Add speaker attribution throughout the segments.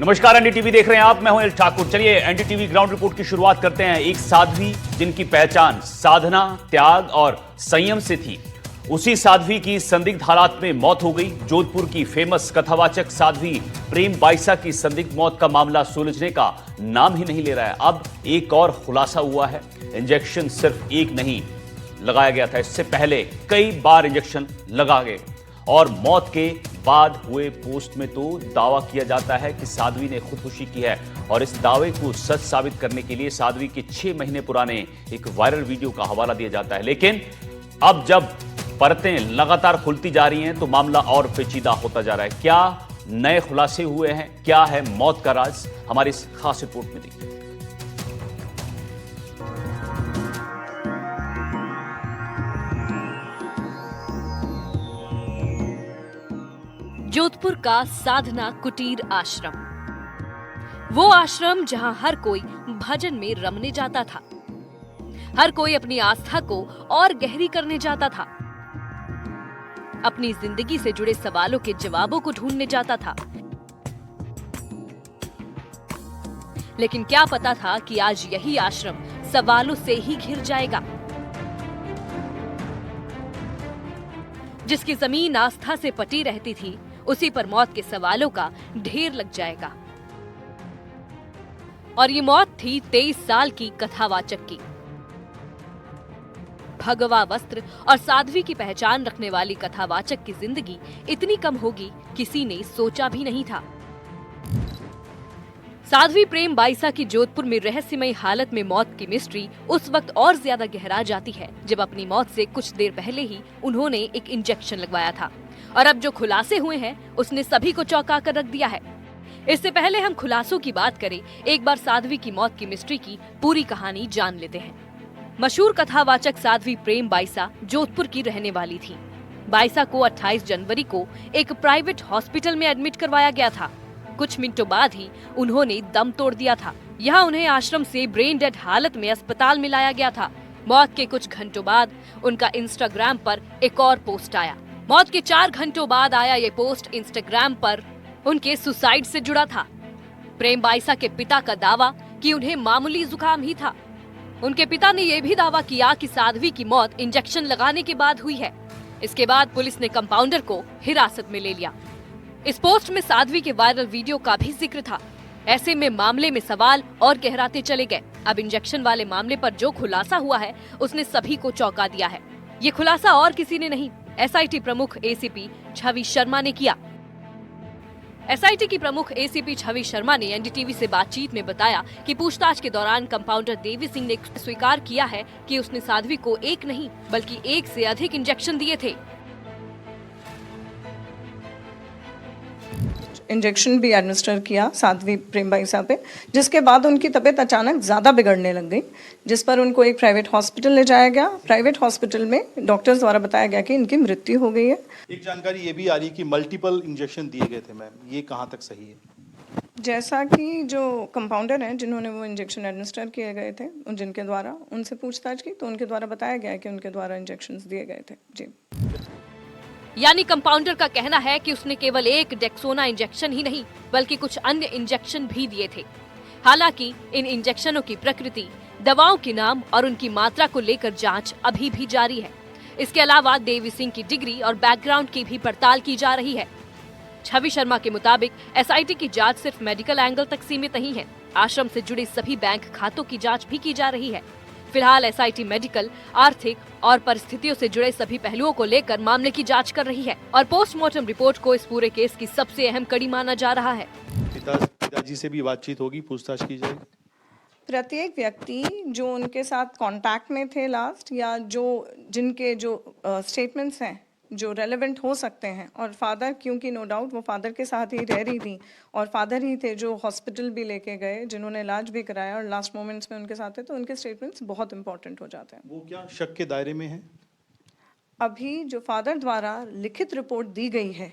Speaker 1: नमस्कार, एनडीटीवी देख रहे हैं आप। मैं हूं एल ठाकुर। चलिए एनडीटीवी ग्राउंड रिपोर्ट की शुरुआत करते हैं। एक साध्वी जिनकी पहचान साधना, त्याग और संयम से थी, उसी साध्वी की संदिग्ध हालात में मौत हो गई। जोधपुर की फेमस कथावाचक साध्वी प्रेम बाइसा की संदिग्ध मौत का मामला सुलझने का नाम ही नहीं ले रहा है। अब एक और खुलासा हुआ है। इंजेक्शन सिर्फ एक नहीं लगाया गया था, इससे पहले कई बार इंजेक्शन लगा गए और मौत के बाद हुए पोस्ट में तो दावा किया जाता है कि साध्वी ने खुदकुशी की है। और इस दावे को सच साबित करने के लिए साध्वी के 6 महीने पुराने एक वायरल वीडियो का हवाला दिया जाता है। लेकिन अब जब परतें लगातार खुलती जा रही हैं तो मामला और पेचीदा होता जा रहा है। क्या नए खुलासे हुए हैं? क्या है मौत का राज? हमारी इस खास रिपोर्ट में देखिए।
Speaker 2: जोधपुर का साधना कुटीर आश्रम, वो आश्रम जहां हर कोई भजन में रमने जाता था, हर कोई अपनी आस्था को और गहरी करने जाता था, अपनी जिंदगी से जुड़े सवालों के जवाबों को ढूंढने जाता था। लेकिन क्या पता था कि आज यही आश्रम सवालों से ही घिर जाएगा। जिसकी जमीन आस्था से पटी रहती थी, उसी पर मौत के सवालों का ढेर लग जाएगा। और ये मौत थी 23 साल की कथावाचक की। भगवा वस्त्र और साध्वी की पहचान रखने वाली कथावाचक की जिंदगी इतनी कम होगी, किसी ने सोचा भी नहीं था। साध्वी प्रेम बाइसा की जोधपुर में रहस्यमय हालत में मौत की मिस्ट्री उस वक्त और ज्यादा गहरा जाती है जब अपनी मौत से कुछ देर पहले ही उन्होंने एक इंजेक्शन लगवाया था। और अब जो खुलासे हुए हैं उसने सभी को चौंका कर रख दिया है। इससे पहले हम खुलासों की बात करें, एक बार साध्वी की मौत की मिस्ट्री की पूरी कहानी जान लेते हैं। मशहूर कथावाचक साध्वी प्रेम बाइसा जोधपुर की रहने वाली थी। बाइसा को 28 जनवरी को एक प्राइवेट हॉस्पिटल में एडमिट करवाया गया था। कुछ मिनटों बाद ही उन्होंने दम तोड़ दिया था। यहाँ उन्हें आश्रम से ब्रेन डेड हालत में अस्पताल में लाया गया था। मौत के कुछ घंटों बाद उनका इंस्टाग्राम पर एक और पोस्ट आया। मौत के 4 घंटों बाद आया ये पोस्ट इंस्टाग्राम पर उनके सुसाइड से जुड़ा था। प्रेम बाइसा के पिता का दावा कि उन्हें मामूली जुकाम ही था। उनके पिता ने यह भी दावा किया कि साध्वी की मौत इंजेक्शन लगाने के बाद हुई है। इसके बाद पुलिस ने कंपाउंडर को हिरासत में ले लिया। इस पोस्ट में साध्वी के वायरल वीडियो का भी जिक्र था। ऐसे में मामले में सवाल और गहराते चले गए। अब इंजेक्शन वाले मामले पर जो खुलासा हुआ है उसने सभी को चौंका दिया है। ये खुलासा और किसी ने नहीं, एसआईटी प्रमुख एसीपी छवि शर्मा ने किया। एसआईटी की प्रमुख एसीपी छवि शर्मा ने एनडीटीवी से बातचीत में बताया कि पूछताछ के दौरान कंपाउंडर देवी सिंह ने स्वीकार किया है कि उसने साध्वी को एक नहीं बल्कि एक से अधिक इंजेक्शन दिए थे।
Speaker 3: इंजेक्शन भी एडमिनिस्टर किया साध्वी प्रेम बाइसा पे, जिसके बाद उनकी तबीयत अचानक ज़्यादा बिगड़ने लग गई, जिस पर उनको एक प्राइवेट हॉस्पिटल ले जाया गया। प्राइवेट हॉस्पिटल में डॉक्टर्स द्वारा बताया गया कि इनकी मृत्यु हो गई है।
Speaker 4: एक जानकारी ये भी आ रही है कि मल्टीपल इंजेक्शन दिए गए थे मैम, ये कहाँ तक सही है?
Speaker 3: जैसा कि जो कंपाउंडर हैं जिन्होंने वो इंजेक्शन एडमिनिस्टर किए गए थे, जिनके द्वारा उनसे पूछताछ की तो उनके द्वारा बताया गया कि उनके द्वारा इंजेक्शन दिए गए थे। जी,
Speaker 2: यानी कंपाउंडर का कहना है कि उसने केवल एक डेक्सोना इंजेक्शन ही नहीं बल्कि कुछ अन्य इंजेक्शन भी दिए थे। हालांकि इन इंजेक्शनों की प्रकृति, दवाओं के नाम और उनकी मात्रा को लेकर जांच अभी भी जारी है। इसके अलावा देवी सिंह की डिग्री और बैकग्राउंड की भी पड़ताल की जा रही है। छवि शर्मा के मुताबिक एसआईटी की जांच सिर्फ मेडिकल एंगल तक सीमित नहीं है। आश्रम से जुड़े सभी बैंक खातों की जांच भी की जा रही है। फिलहाल एसआईटी मेडिकल, आर्थिक और परिस्थितियों से जुड़े सभी पहलुओं को लेकर मामले की जांच कर रही है और पोस्टमार्टम रिपोर्ट को इस पूरे केस की सबसे अहम कड़ी माना जा रहा है।
Speaker 4: पिताजी से भी बातचीत होगी, पूछताछ की जाएगी।
Speaker 3: प्रत्येक व्यक्ति जो उनके साथ कांटेक्ट में थे लास्ट, या जिनके स्टेटमेंट्स हैं जो रेलेवेंट हो सकते हैं, और फादर, क्योंकि नो डाउट वो फादर के साथ ही रह रही थी और फादर ही थे जो हॉस्पिटल भी लेके गए, जिन्होंने इलाज भी कराया और लास्ट मोमेंट्स में उनके साथ थे, तो उनके स्टेटमेंट्स बहुत इंपॉर्टेंट हो जाते हैं।
Speaker 4: वो क्या शक के दायरे में है?
Speaker 3: अभी जो फादर द्वारा लिखित रिपोर्ट दी गई है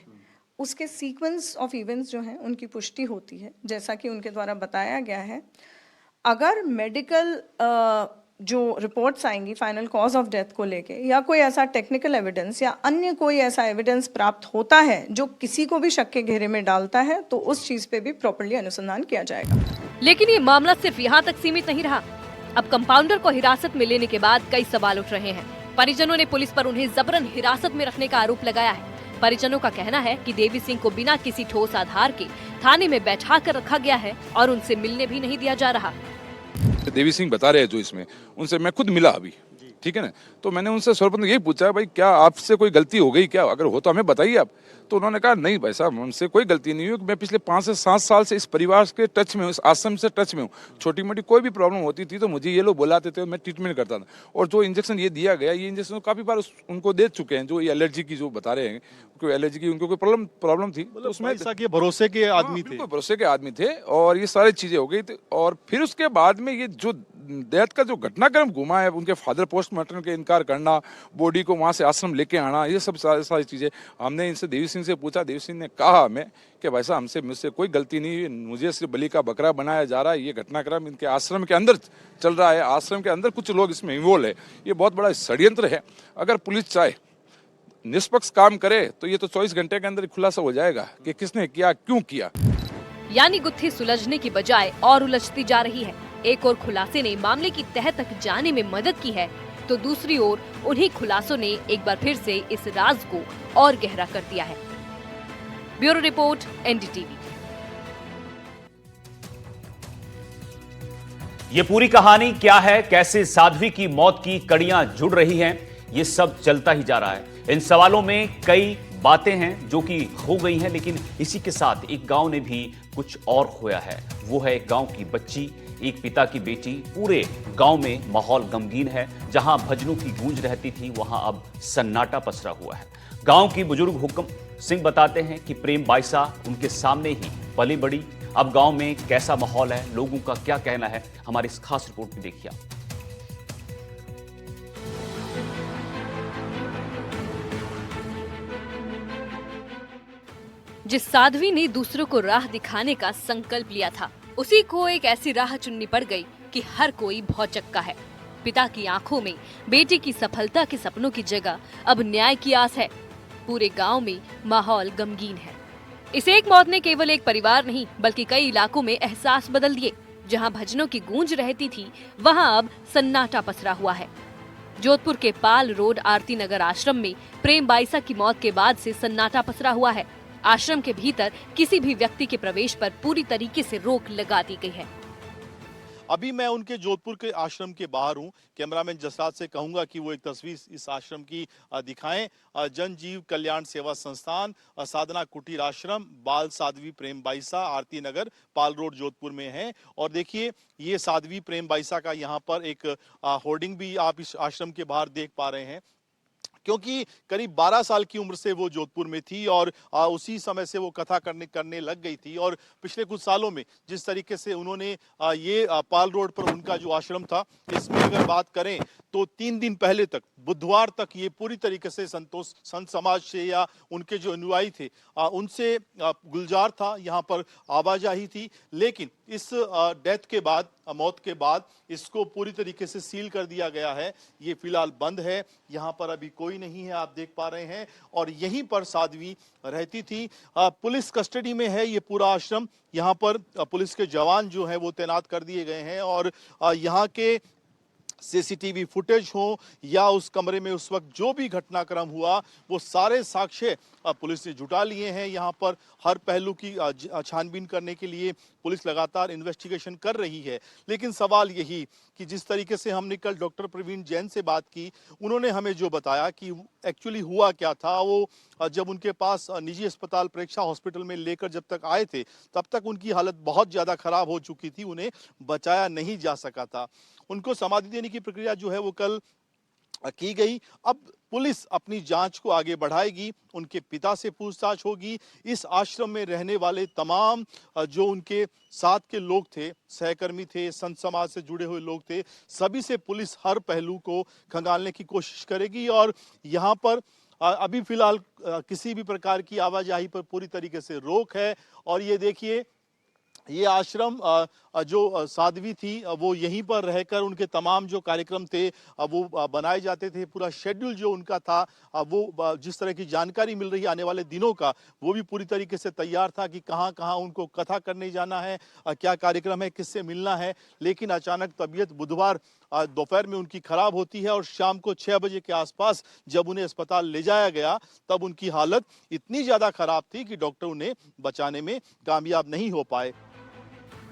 Speaker 3: उसके सीक्वेंस ऑफ इवेंट्स जो हैं उनकी पुष्टि होती है। जैसा कि उनके द्वारा बताया गया है, अगर मेडिकल जो रिपोर्ट्स आएंगी फाइनल कॉज ऑफ डेथ को लेके, या कोई ऐसा टेक्निकल एविडेंस या अन्य कोई ऐसा एविडेंस प्राप्त होता है जो किसी को भी शक के घेरे में डालता है, तो उस चीज पे भी प्रॉपर्ली अनुसंधान किया जाएगा।
Speaker 2: लेकिन ये मामला सिर्फ यहाँ तक सीमित नहीं रहा। अब कंपाउंडर को हिरासत में लेने के बाद कई सवाल उठ रहे हैं। परिजनों ने पुलिस पर उन्हें जबरन हिरासत में रखने का आरोप लगाया है। परिजनों का कहना है कि देवी सिंह को बिना किसी ठोस आधार के थाने में बैठा कर रखा गया है और उनसे मिलने भी नहीं दिया जा रहा।
Speaker 5: देवी सिंह बता रहे हैं जो इसमें, उनसे मैं खुद मिला अभी, ठीक है ना। तो मैंने उनसे सर्वप्रथम यही पूछा, भाई क्या आपसे कोई गलती हो गई क्या, अगर हो तो हमें बताइए आप। तो उन्होंने कहा नहीं भाई साहब, हमसे कोई गलती नहीं हुई, मैं पिछले 5 से 7 साल से इस परिवार के टच में हूँ, इस आश्रम से टच में हूँ। छोटी मोटी कोई भी प्रॉब्लम होती थी तो मुझे ये लोग बुलाते थे, मैं ट्रीटमेंट करता था। और जो इंजेक्शन ये दिया गया, ये इंजेक्शन काफी बार उनको दे चुके हैं, जो ये एलर्जी की जो बता रहे हैं, कोई एलर्जी की उनको कोई प्रॉब्लम थी, तो उसमें
Speaker 4: ऐसा कि भरोसे के आदमी थे,
Speaker 5: भरोसे के आदमी थे, और ये सारी चीजें हो गई थी। और फिर उसके बाद में ये जो डेथ का जो घटनाक्रम घुमा है, उनके फादर पोस्टमार्टम के इनकार करना, बॉडी को वहां से आश्रम लेके आना, ये सब सारी चीजें हमने इनसे देवी सिंह से पूछा। देवी सिंह ने कहा हमें कि भाई साहब मुझसे कोई गलती नहीं हुई, मुझे सिर्फ बलि का बकरा बनाया जा रहा है, ये घटनाक्रम इनके आश्रम के अंदर चल रहा है, आश्रम के अंदर कुछ लोग इसमें इन्वॉल्व है, ये बहुत बड़ा षड्यंत्र है। अगर पुलिस चाहे निष्पक्ष काम करे तो ये तो 24 घंटे के अंदर खुलासा हो जाएगा कि किसने किया, क्यों किया।
Speaker 2: यानी गुत्थी सुलझने की बजाय और उलझती जा रही है। एक और खुलासे ने मामले की तह तक जाने में मदद की है, तो दूसरी ओर उन्हीं खुलासों ने एक बार फिर से इस राज को और गहरा कर दिया है। Bureau report, NDTV.
Speaker 1: ये पूरी कहानी क्या है, कैसे साध्वी की मौत की कड़ियां जुड़ रही हैं, ये सब चलता ही जा रहा है। इन सवालों में कई बातें हैं जो कि हो गई हैं, लेकिन इसी के साथ एक गांव ने भी कुछ और खोया है। वो है एक गांव की बच्ची, एक पिता की बेटी। पूरे गांव में माहौल गमगीन है। जहां भजनों की गूंज रहती थी, वहां अब सन्नाटा पसरा हुआ है। गांव की बुजुर्ग हुक्म सिंह बताते हैं कि प्रेम बाईसा उनके सामने ही पली बड़ी। अब गांव में कैसा माहौल है, लोगों का क्या कहना है, हमारी इस खास रिपोर्ट में देखिए।
Speaker 2: जिस साध्वी ने दूसरों को राह दिखाने का संकल्प लिया था, उसी को एक ऐसी राह चुननी पड़ गई कि हर कोई भौचक्का है। पिता की आंखों में बेटी की सफलता के सपनों की जगह अब न्याय की आस है। पूरे गांव में माहौल गमगीन है। इस एक मौत ने केवल एक परिवार नहीं बल्कि कई इलाकों में एहसास बदल दिए। जहां भजनों की गूंज रहती थी, वहां अब सन्नाटा पसरा हुआ है। जोधपुर के पाल रोड आरती नगर आश्रम में प्रेम बाईसा की मौत के बाद से सन्नाटा पसरा हुआ है। आश्रम के भीतर किसी भी व्यक्ति के प्रवेश पर पूरी तरीके से रोक लगा दी गई है।
Speaker 4: अभी मैं उनके जोधपुर के आश्रम के बाहर हूं। कैमरामैन जसराज से कहूंगा कि वो एक तस्वीर इस आश्रम की दिखाएं। जनजीव कल्याण सेवा संस्थान, साधना कुटीर आश्रम, बाल साध्वी प्रेम बाईसा, आरती नगर, पाल रोड, जोधपुर में है। और देखिए, ये साध्वी प्रेम बाईसा का यहाँ पर एक होर्डिंग भी आप इस आश्रम के बाहर देख पा रहे हैं, क्योंकि करीब 12 साल की उम्र से वो जोधपुर में थी और उसी समय से वो कथा करने लग गई थी। और पिछले कुछ सालों में जिस तरीके से उन्होंने ये पाल रोड पर उनका जो आश्रम था, इसमें अगर बात करें तो 3 दिन पहले तक, बुधवार तक, ये पूरी तरीके से संत समाज से या उनके जो अनुयायी थे उनसे गुलजार था, यहाँ पर आवाजाही थी। लेकिन इस डेथ के बाद, मौत के बाद, इसको पूरी तरीके से सील कर दिया गया है। ये फिलहाल बंद है, यहाँ पर अभी कोई नहीं है, आप देख पा रहे हैं। और यहीं पर साध्वी रहती थी। पुलिस कस्टडी में है ये पूरा आश्रम। यहाँ पर पुलिस के जवान जो हैं वो तैनात कर दिए गए हैं। और यहाँ के सीसीटीवी फुटेज हो या उस कमरे में उस वक्त जो भी घटनाक्रम हुआ, वो सारे साक्ष्य पुलिस ने जुटा लिए हैं। यहाँ पर हर पहलू की छानबीन करने के लिए पुलिस लगातार इन्वेस्टिगेशन कर रही है। लेकिन सवाल यही कि जिस तरीके से हमने कल डॉक्टर प्रवीण जैन से बात की, उन्होंने हमें जो बताया कि एक्चुअली हुआ क्या था, वो जब उनके पास निजी अस्पताल प्रेक्षा हॉस्पिटल में लेकर जब तक आए थे, तब तक उनकी हालत बहुत ज़्यादा खराब हो चुकी थी, उन्हें बचाया नहीं जा सका था। उनको समाधि देने की प्रक्रिया जो है वो कल की गई। अब पुलिस अपनी जांच को आगे बढ़ाएगी, उनके पिता से पूछताछ होगी। इस आश्रम में रहने वाले तमाम जो उनके साथ के लोग थे, सहकर्मी थे, संत समाज से जुड़े हुए लोग थे, सभी से पुलिस हर पहलू को खंगालने की कोशिश करेगी। और यहाँ पर अभी फिलहाल किसी भी प्रकार की आवाजाही पर पूरी तरीके से रोक है। और ये देखिए, ये आश्रम जो साध्वी थी वो यहीं पर रहकर उनके तमाम जो कार्यक्रम थे वो बनाए जाते थे। पूरा शेड्यूल जो उनका था वो जिस तरह की जानकारी मिल रही है आने वाले दिनों का, वो भी पूरी तरीके से तैयार था कि कहाँ-कहाँ उनको कथा करने जाना है, क्या कार्यक्रम है, किससे मिलना है। लेकिन अचानक तबीयत बुधवार दोपहर में उनकी खराब होती है और शाम को 6 बजे के आसपास जब उन्हें अस्पताल ले जाया गया, तब उनकी हालत इतनी ज़्यादा खराब थी कि डॉक्टर उन्हें बचाने में कामयाब नहीं हो पाए।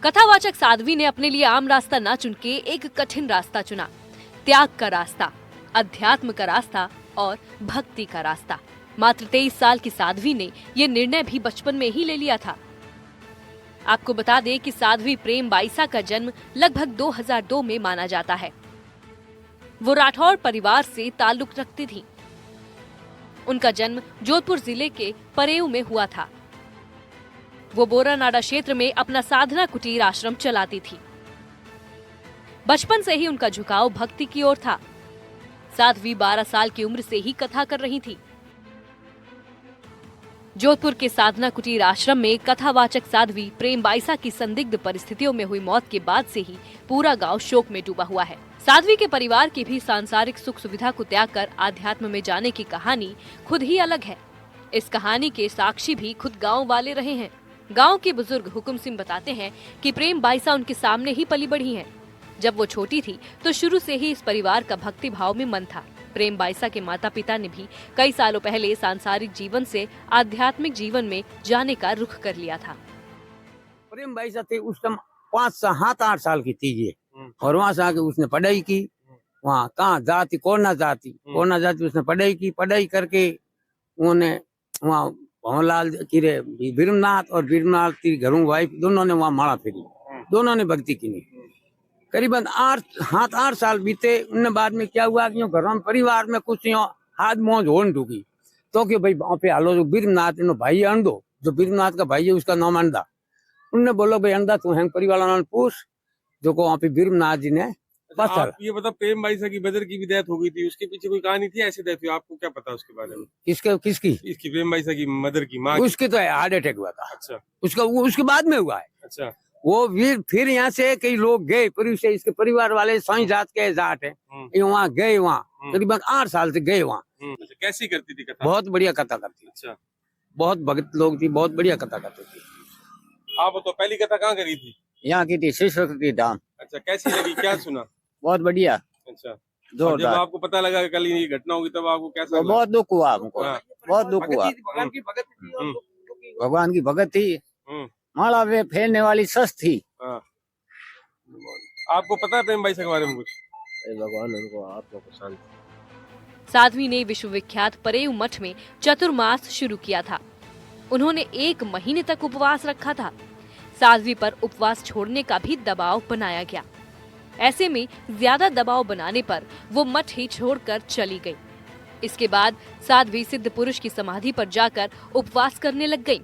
Speaker 2: कथावाचक साध्वी ने अपने लिए आम रास्ता न चुन के एक कठिन रास्ता चुना, त्याग का रास्ता, अध्यात्म का रास्ता और भक्ति का रास्ता। मात्र 23 साल की साध्वी ने ये निर्णय भी बचपन में ही ले लिया था। आपको बता दें कि साध्वी प्रेम बाईसा का जन्म लगभग 2002 में माना जाता है। वो राठौर परिवार से ताल्लुक रखती थी। उनका जन्म जोधपुर जिले के परेऊ में हुआ था। वो बोरानाडा क्षेत्र में अपना साधना कुटीर आश्रम चलाती थी। बचपन से ही उनका झुकाव भक्ति की ओर था। साध्वी 12 साल की उम्र से ही कथा कर रही थी। जोधपुर के साधना कुटीर आश्रम में कथावाचक साध्वी प्रेम बाईसा की संदिग्ध परिस्थितियों में हुई मौत के बाद से ही पूरा गांव शोक में डूबा हुआ है। साध्वी के परिवार की भी सांसारिक सुख सुविधा को त्याग कर आध्यात्म में जाने की कहानी खुद ही अलग है। इस कहानी के साक्षी भी खुद गाँव वाले रहे हैं। गांव के बुजुर्ग हुकुम सिंह बताते हैं कि प्रेम बाईसा उनके सामने ही पली बढ़ी हैं। जब वो छोटी थी तो शुरू से ही इस परिवार का भक्ति भाव में मन था। प्रेम बाईसा के माता पिता ने भी कई सालों पहले सांसारिक जीवन से आध्यात्मिक जीवन में जाने का रुख कर लिया था।
Speaker 6: प्रेम बाईसा थे उस समय 5-7-8 साल की थी ये, और वहाँ से आके उसने पढ़ाई की। वहाँ कहाँ जाति कोना जाति उसने पढ़ाई की। पढ़ाई करके उन्होंने वहाँ भवनलाल किरे बीरमनाथ और बीरमनाथ की घरों वाइफ दोनों ने वहाँ माला फेरी, दोनों ने भक्ति की। करीबन 8 साल बीते। उनने बाद में क्या हुआ कि घरों में परिवार में कुछ हाथ मौज होने ढूकी, तो कि भाई वहाँ पे हालो जो बीरमनाथ भाई अंडो, जो बीरमनाथ का भाई है उसका नाम अंडा। उनने बोलो भाई अंडा तू है परिवार वालों ने पूछ, जो को वहाँ पे बीरमनाथ जी ने
Speaker 7: आप ये बता, प्रेम बाईसा की ब्रदर की भी डेथ हो गई थी, उसके पीछे कोई कहानी थी ऐसी डेथ हुई? आपको क्या पता उसके बारे में?
Speaker 6: किसकी?
Speaker 7: इसकी प्रेम बाईसा की मदर की, माँ
Speaker 6: उसकी तो हार्ट अटैक हुआ था।
Speaker 7: अच्छा,
Speaker 6: उसके बाद में हुआ है।
Speaker 7: अच्छा,
Speaker 6: वो फिर यहाँ से कई लोग गए, से इसके परिवार वाले साई जात के जाट है, वहाँ गए। वहाँ करीबन 8 साल से गए वहाँ।
Speaker 7: अच्छा, कैसी करती थी कथा?
Speaker 6: बहुत बढ़िया कथा करती।
Speaker 7: अच्छा,
Speaker 6: बहुत भक्त लोग थी, बहुत बढ़िया कथा करती थी।
Speaker 7: आप तो पहली कथा कहाँ करी थी?
Speaker 6: यहाँ की थी श्री धाम।
Speaker 7: अच्छा, कैसी लगी, क्या सुना?
Speaker 6: बहुत बढ़िया।
Speaker 7: अच्छा, जब आपको पता लगा कि कल ये घटना होगी तब आपको कैसा लगा?
Speaker 6: बहुत दुख हुआ हमको। बहुत दुख हुआ। भगवान की भगत थी, माला वे फेरने वाली सस थी।
Speaker 7: आपको पता है प्रेम बाईसा के बारे में कुछ?
Speaker 6: भगवान उनको आत्मा को शांति।
Speaker 2: साध्वी ने विश्वविख्यात परेऊ मठ में चतुर्मास शुरू किया था। उन्होंने 1 महीने तक उपवास रखा था। साध्वी पर उपवास छोड़ने का भी दबाव बनाया गया। ऐसे में ज्यादा दबाव बनाने पर वो मठ ही छोड़कर चली गई। इसके बाद साध्वी सिद्ध पुरुष की समाधि पर जाकर उपवास करने लग गई।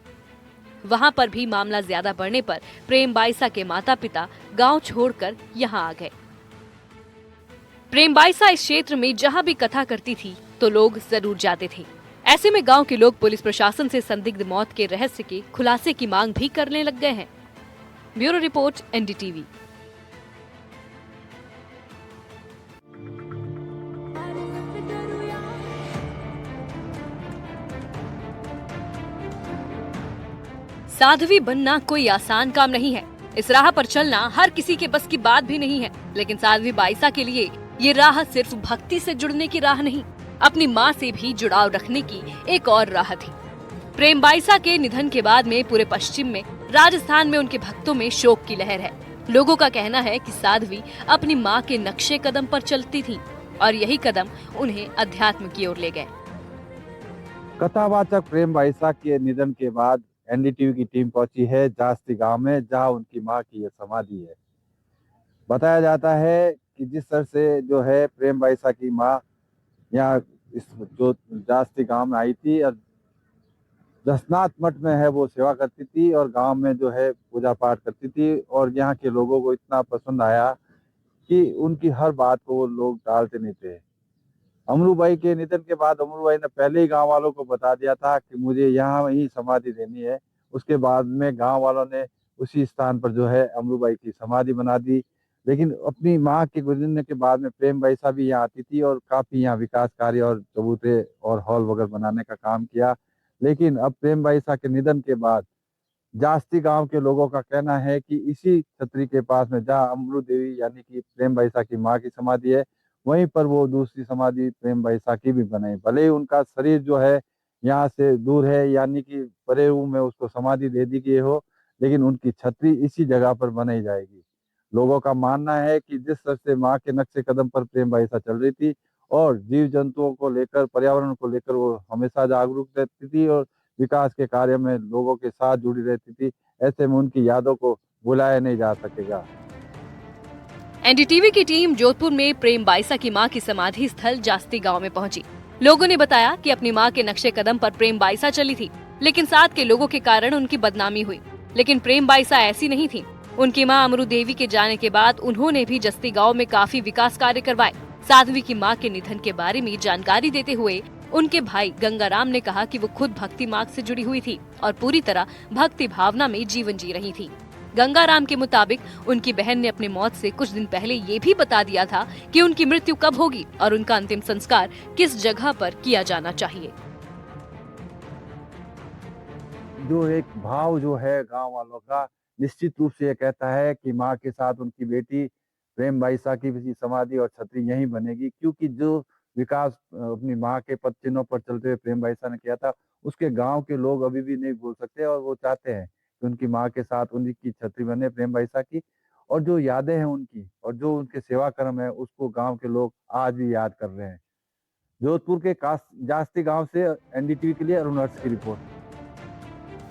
Speaker 2: वहां पर भी मामला ज्यादा बढ़ने पर प्रेम बाईसा के माता पिता गांव छोड़कर यहां आ गए। प्रेम बाईसा इस क्षेत्र में जहां भी कथा करती थी तो लोग जरूर जाते थे। ऐसे में गांव के लोग पुलिस प्रशासन से संदिग्ध मौत के रहस्य के खुलासे की मांग भी करने लग गए हैं। Bureau report, NDTV. साध्वी बनना कोई आसान काम नहीं है। इस राह पर चलना हर किसी के बस की बात भी नहीं है। लेकिन साध्वी बाईसा के लिए ये राह सिर्फ भक्ति से जुड़ने की राह नहीं, अपनी माँ से भी जुड़ाव रखने की एक और राह थी। प्रेम बाईसा के निधन के बाद में पूरे पश्चिम में, राजस्थान में उनके भक्तों में शोक की लहर है। लोगों का कहना है कि साध्वी अपनी माँ के नक्शे कदम पर चलती थी और यही कदम उन्हें अध्यात्म की ओर ले गए।
Speaker 8: कथावाचक प्रेम बाईसा के निधन के बाद एनडीटीवी की टीम पहुंची है जास्ती गांव में, जहां उनकी मां की यह समाधि है। बताया जाता है कि जिस तरह से जो है प्रेम बाईसा की मां यहाँ इस जो जास्ती गांव में आई थी और दसनाथ मठ में है वो सेवा करती थी और गांव में जो है पूजा पाठ करती थी, और यहाँ के लोगों को इतना पसंद आया कि उनकी हर बात को वो लोग टालते नहीं थे। अमरूबाई के निधन के बाद अमरूबाई ने पहले ही गांव वालों को बता दिया था कि मुझे यहाँ ही समाधि देनी है। उसके बाद में गांव वालों ने उसी स्थान पर जो है अमरूबाई की समाधि बना दी। लेकिन अपनी माँ के गुजरने के बाद में प्रेम बाईसा भी यहाँ आती थी और काफी यहाँ विकास कार्य और चबूतरे और हॉल वगैरह बनाने का काम किया। लेकिन अब प्रेम बाईसा के निधन के बाद जास्ती गांव के लोगों का कहना है कि इसी छतरी के पास में जहाँ अमरू देवी यानी कि प्रेम बाईसा की माँ की समाधि है, वहीं पर वो दूसरी समाधि प्रेम बाईसा की भी बनाई। भले ही उनका शरीर जो है यहाँ से दूर है, यानी कि परेऊ में उसको समाधि दे दी गई हो, लेकिन उनकी छतरी इसी जगह पर बनाई जाएगी। लोगों का मानना है कि जिस तरह से माँ के नक्शे कदम पर प्रेम बाईसा चल रही थी और जीव जंतुओं को लेकर, पर्यावरण को लेकर वो हमेशा जागरूक रहती थी और विकास के कार्य में लोगों के साथ जुड़ी रहती थी, ऐसे में उनकी यादों को भुलाया नहीं जा सकेगा।
Speaker 2: एनडीटीवी की टीम जोधपुर में प्रेम बाईसा की मां की समाधि स्थल जास्ती गांव में पहुंची। लोगों ने बताया कि अपनी मां के नक्शे कदम पर प्रेम बाईसा चली थी, लेकिन साथ के लोगों के कारण उनकी बदनामी हुई। लेकिन प्रेम बाईसा ऐसी नहीं थी। उनकी मां अमरू देवी के जाने के बाद उन्होंने भी जस्ती गाँव में काफी विकास कार्य करवाए। साध्वी की मां के निधन के बारे में जानकारी देते हुए उनके भाई गंगाराम ने कहा कि वो खुद भक्ति मार्ग से जुड़ी हुई थी और पूरी तरह भक्ति भावना में जीवन जी रही थी। गंगाराम के मुताबिक उनकी बहन ने अपनी मौत से कुछ दिन पहले ये भी बता दिया था कि उनकी मृत्यु कब होगी और उनका अंतिम संस्कार किस जगह पर किया जाना चाहिए।
Speaker 8: जो एक भाव जो है गांव वालों का, निश्चित रूप से ये कहता है कि माँ के साथ उनकी बेटी प्रेम बाईसा की भी समाधि और छतरी यहीं बनेगी, क्योंकि जो विकास अपनी माँ के पद चिन्हों पर चलते हुए प्रेम बाईसा ने किया था, उसके गांव के लोग अभी भी नहीं भूल सकते और वो चाहते हैं कि उनकी माँ के साथ उनकी छतरी बने प्रेम बाईसा की, और जो यादें हैं उनकी और जो उनके सेवा कर्म है उसको गांव के लोग आज भी याद कर रहे हैं। जोधपुर के जास्ती गांव से एनडीटीवी के लिए अरुण हर्ष की रिपोर्ट।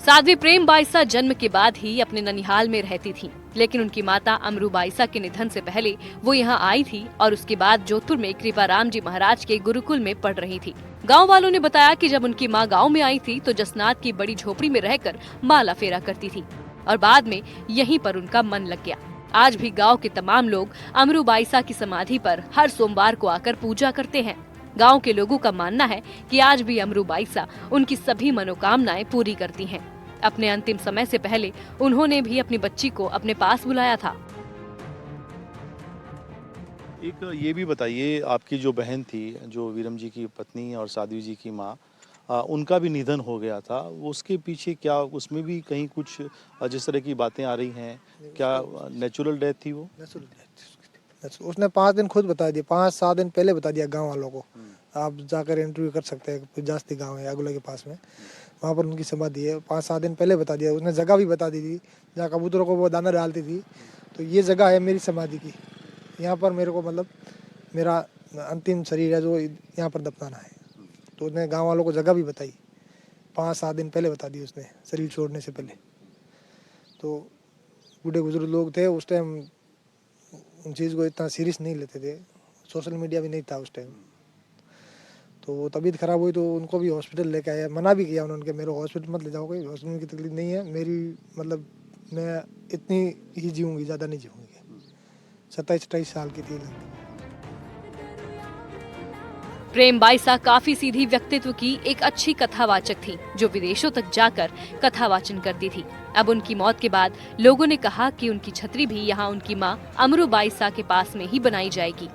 Speaker 2: साध्वी प्रेम बाईसा जन्म के बाद ही अपने ननिहाल में रहती थीं, लेकिन उनकी माता अमरू बाईसा के निधन से पहले वो यहाँ आई थी और उसके बाद जोधपुर में कृपाराम जी महाराज के गुरुकुल में पढ़ रही थी। गांव वालों ने बताया कि जब उनकी मां गांव में आई थी तो जसनाथ की बड़ी झोपड़ी में रहकर माला फेरा करती थी और बाद में यहीं पर उनका मन लग गया। आज भी गाँव के तमाम लोग अमरू बाईसा की समाधि पर हर सोमवार को आकर पूजा करते हैं। गांव के लोगों का मानना है कि आज भी अमरू बाईसा उनकी सभी मनोकामनाएं पूरी करती हैं। अपने अंतिम समय से पहले उन्होंने भी अपनी बच्ची को अपने पास बुलाया था।
Speaker 4: एक ये भी बताइए, आपकी जो बहन थी, जो वीरम जी की पत्नी और साध्वी जी की माँ, उनका भी निधन हो गया था, उसके पीछे क्या, उसमें भी कहीं कुछ जिस तरह की बातें आ रही हैं, क्या नेचुरल डेथ थी वो?
Speaker 9: उसने 5 दिन खुद बता दिया, 5-7 दिन पहले बता दिया गांव वालों को। आप जाकर इंटरव्यू कर सकते हैं, जास्ती गांव है अगुला के पास में, वहाँ पर उनकी समाधि है। 5-7 दिन पहले बता दिया। उसने जगह भी बता दी थी जहाँ कबूतरों को वो दाना डालती थी, तो ये जगह है मेरी समाधि की, यहाँ पर मेरे को मतलब मेरा अंतिम शरीर है जो यहाँ पर दफनाना है। तो उसने गाँव वालों को जगह भी बताई, 5-7 दिन पहले बता दी उसने, शरीर छोड़ने से पहले। तो बूढ़े बुजुर्ग लोग थे उस टाइम, उन चीज़ को इतना सीरियस नहीं लेते थे, सोशल मीडिया भी नहीं था उस टाइम। तो वो तबीयत खराब हुई तो उनको भी हॉस्पिटल लेके आया, मना भी किया उन्होंने, मेरे हॉस्पिटल मत ले जाओ, कोई हॉस्पिटल की तकलीफ नहीं है मेरी, मतलब मैं इतनी ही जीऊँगी, ज़्यादा नहीं जीऊँगी। 27-28 साल की थी।
Speaker 2: प्रेम बाईसा काफी सीधी व्यक्तित्व की एक अच्छी कथावाचक थी, जो विदेशों तक जाकर कथावाचन करती थी। अब उनकी मौत के बाद लोगों ने कहा कि उनकी छतरी भी यहाँ उनकी मां अमरू बाईसा के पास में ही बनाई जाएगी।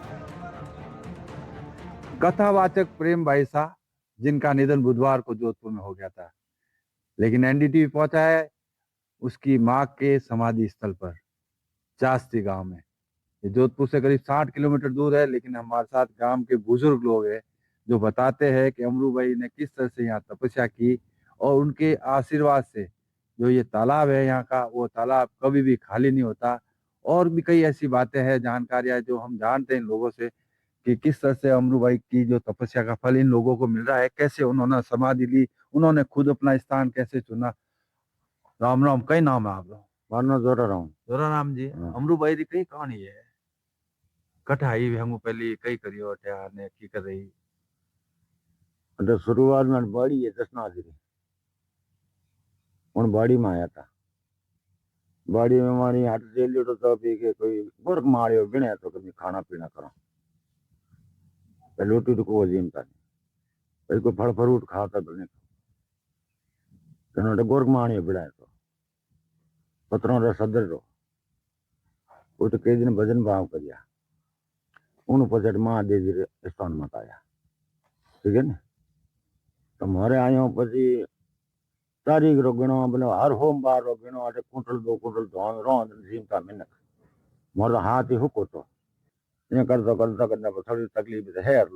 Speaker 8: कथावाचक प्रेम बाईसा, जिनका निधन बुधवार को जोधपुर में हो गया था, लेकिन एनडीटीवी पहुंचा है उसकी मां के समाधि स्थल पर जास्ती गांव में। ये जोधपुर से करीब 60 किलोमीटर दूर है, लेकिन हमारे साथ गांव के बुजुर्ग लोग हैं जो बताते हैं कि अमरूबाई ने किस तरह से यहाँ तपस्या की और उनके आशीर्वाद से जो ये तालाब है यहाँ का, वो तालाब कभी भी खाली नहीं होता। और भी कई ऐसी बातें हैं, जानकारियां जो हम जानते हैं इन लोगों से कि किस तरह से अमरूबाई की जो तपस्या का फल इन लोगों को मिल रहा है, कैसे उन्होंने समाधि ली, उन्होंने खुद अपना स्थान कैसे चुना। राम राम, कई नाम है आप लोग?
Speaker 10: मानो जोरा राम
Speaker 8: जी। अमरूबाई री कई कहानी है, कठाई भी हम पहले कई करियो ने की कर रही।
Speaker 10: तो शुरुआत में बाड़ी है दसना दी, उन बाड़ी में आया था। बाड़ी में हमारी हाथ जेल लियो तो पी के कोई गुर्क मारियो बिने तो कभी खाना पीना करो, रोटी तो को जिमता नहीं, कोई फल फ्रूट खाता तो नहीं, तो गुर्क मारियो बिड़ाए तो पत्रों रो सदर रो वो तो कई दिन भजन भाव करिया उन पछट महादेव जी स्थान मत आया ठीक है ना तो मारे आयो पछी तारीख रो गणो बोले हर सोमवार रो गणो अटे कुंटल 2 कुंटल धोन रो जीमता मिनक मोर हाथ ही हुको तो ये करता करता करने पर थोड़ी तकलीफ है हेर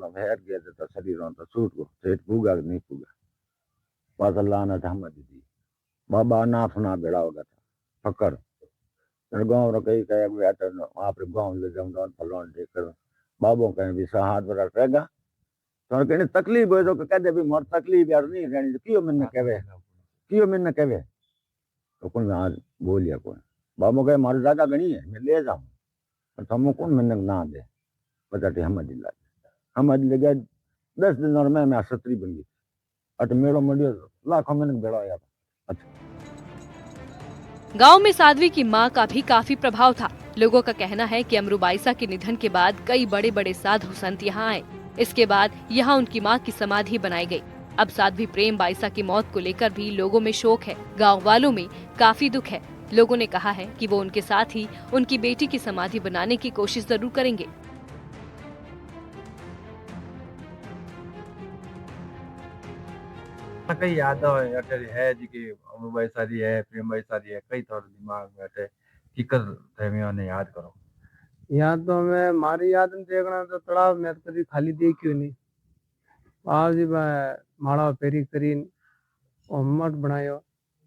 Speaker 10: गया तो शरीर तो सूट को सेठ पूगा नहीं पूगा पास अल्लाह ने हम दी बाबा ना सुना बेड़ा होगा था फकर गाँव रो कई कहे बैठे वहां पर गाँव ले जाऊंगा फलोन देकर बाबो कहीं भी हाथ बरा रहेगा तो कहने तकलीफ हो तो कह दे भी मोर तकलीफ यार नहीं रहनी क्यों मैंने कहवे तो कौन आज बोलिया कौन बाबो कहे मारी जगह गणी है मैं ले जाऊं पर थमो कौन मैंने ना दे बताते हम गया 10 दिन और मैं छतरी बन गई अट मेड़ो मडियो लाखों मैंने बेड़ा आया
Speaker 2: गांव में साध्वी की मां का भी काफी प्रभाव था। लोगों का कहना है कि अमरूबाईसा के निधन के बाद कई बड़े बड़े साधु संत यहाँ आए। इसके बाद यहाँ उनकी मां की समाधि बनाई गई। अब साध्वी प्रेम बाईसा की मौत को लेकर भी लोगों में शोक है। गांव वालों में काफी दुख है। लोगों ने कहा है कि वो उनके साथ ही उनकी बेटी की समाधि बनाने की कोशिश जरूर करेंगे।
Speaker 8: कई याद है जी की अमरूबाईसा जी है प्रेम बाईसा जी है कई थोड़ा दिमाग में अटे किकर थेमियों ने याद करो
Speaker 9: याद तो मैं मारी याद में देखना तो तलाव में कभी खाली देखियो नहीं आप जी माड़ा पेरी करीन मठ बनायो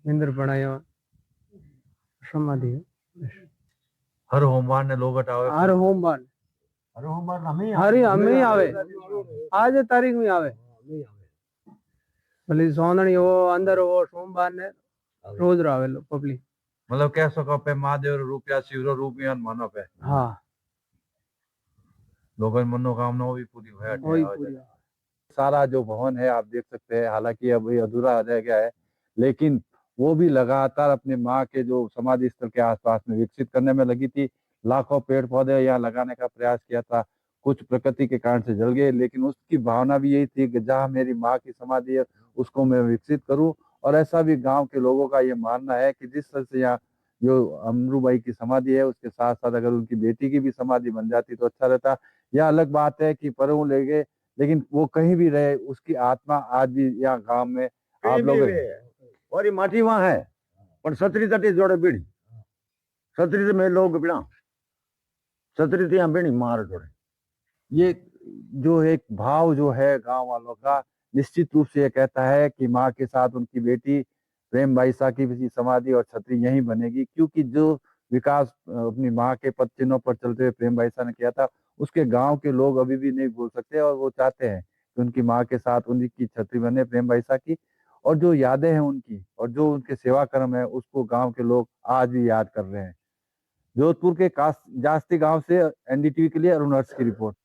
Speaker 9: मंदिर बनायो समाधि
Speaker 8: हर होमवार ने लोग हटावे
Speaker 9: हर होमवार हमें आवे आज तारीख में आवे भले सोंदणी हो अंदर हो सोमवार ने रोज रावे लो पब्लिक
Speaker 8: मतलब कह सको पे महादेव रूपिया शिव रूपिया मानो पे
Speaker 9: हाँ
Speaker 8: लोगों मनोकामना भी पूरी
Speaker 9: वही पूरी
Speaker 8: सारा जो भवन है आप देख सकते हैं हालांकि अभी अधूरा रह गया है लेकिन वो भी लगातार अपने माँ के जो समाधि स्थल के आसपास में विकसित करने में लगी थी। लाखों पेड़ पौधे यहाँ लगाने का प्रयास किया था। कुछ प्रकृति के कारण से जल गए लेकिन उसकी भावना भी यही थी कि जहाँ मेरी माँ की समाधि है उसको मैं विकसित करूं। और ऐसा भी गांव के लोगों का ये मानना है कि जिस तरह से यहाँ जो अमरूबाई की समाधि है उसके साथ साथ अगर उनकी बेटी की भी समाधि बन जाती तो अच्छा रहता। यह अलग बात है कि परों ले गए लेकिन वो कहीं भी रहे उसकी आत्मा आज भी यहाँ गांव में आप लोग और ये माटी वहां है पर सतरी तटी जोड़े बीड़ी सतरी से में लोग बिना सतरी तो यहाँ बीड़ी मार जोड़े। ये जो एक भाव जो है गांव वालों का निश्चित रूप से ये कहता है कि माँ के साथ उनकी बेटी प्रेम बाईसा की भी समाधि और छतरी यहीं बनेगी क्योंकि जो विकास अपनी माँ के पद चिन्हों पर चलते हुए प्रेम बाईसा ने किया था उसके गांव के लोग अभी भी नहीं भूल सकते और वो चाहते हैं कि उनकी माँ के साथ उनकी छतरी बने प्रेम बाईसा की और जो यादें हैं उनकी और जो उनके सेवा कर्म है उसको गांव के लोग आज भी याद कर रहे हैं। जोधपुर के जास्ती गांव से एनडीटीवी के लिए अरुण हर्ष की रिपोर्ट।